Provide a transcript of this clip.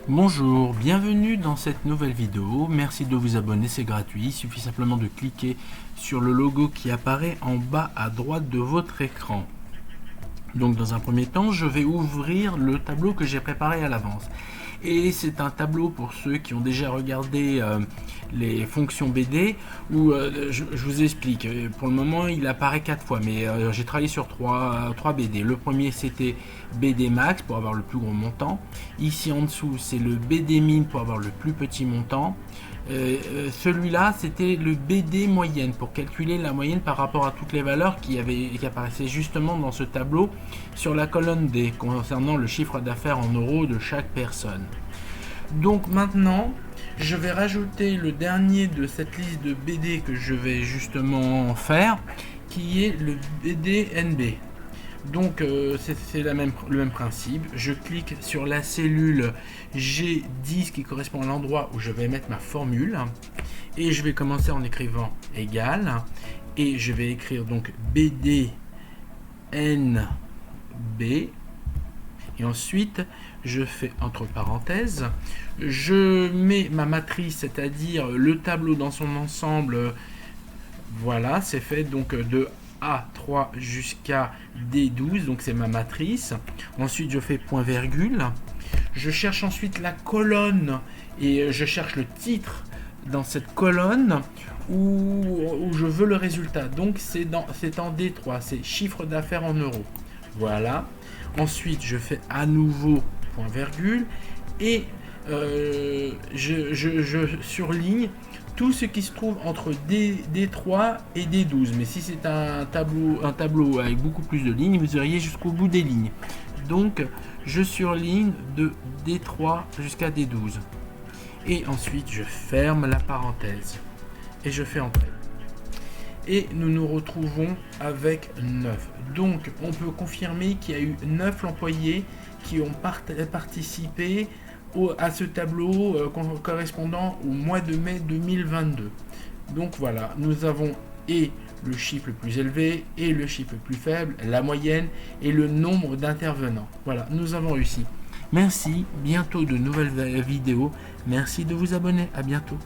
Bonjour, bienvenue dans cette nouvelle vidéo. Merci de vous abonner, c'est gratuit. Il suffit simplement de cliquer sur le logo qui apparaît en bas à droite de votre écran. Donc dans un premier temps, je vais ouvrir le tableau que j'ai préparé à l'avance. Et c'est un tableau pour ceux qui ont déjà regardé les fonctions BD où je vous explique. Pour le moment, il apparaît 4 fois, mais j'ai travaillé sur 3 BD. Le premier, c'était BD Max pour avoir le plus gros montant. Ici en dessous, c'est le BD Min pour avoir le plus petit montant. Celui-là, c'était le BD moyenne pour calculer la moyenne par rapport à toutes les valeurs qui apparaissaient justement dans ce tableau sur la colonne D concernant le chiffre d'affaires en euros de chaque personne. Donc maintenant, je vais rajouter le dernier de cette liste de BD que je vais justement faire, qui est le BD NB. Donc c'est le même principe. Je clique sur la cellule G10 qui correspond à l'endroit où je vais mettre ma formule et je vais commencer en écrivant égal et je vais écrire donc BD NB et ensuite je fais entre parenthèses, je mets ma matrice, c'est-à-dire le tableau dans son ensemble. Voilà, c'est fait donc de A3 jusqu'à D12, donc c'est ma matrice. Ensuite, je fais point virgule. Je cherche ensuite la colonne et je cherche le titre dans cette colonne où je veux le résultat. Donc c'est en D3, c'est chiffre d'affaires en euros. Voilà. Ensuite, je fais à nouveau point virgule et je surligne tout ce qui se trouve entre D3 et D12. Mais si c'est un tableau avec beaucoup plus de lignes, vous auriez jusqu'au bout des lignes. Donc, je surligne de D3 jusqu'à D12. Et ensuite, je ferme la parenthèse. Et je fais entrer. Et nous nous retrouvons avec 9. Donc, on peut confirmer qu'il y a eu 9 employés qui ont participé à ce tableau correspondant au mois de mai 2022. Donc voilà, nous avons et le chiffre le plus élevé et le chiffre le plus faible, la moyenne et le nombre d'intervenants. Voilà, nous avons réussi. Merci, bientôt de nouvelles vidéos. Merci de vous abonner, à bientôt.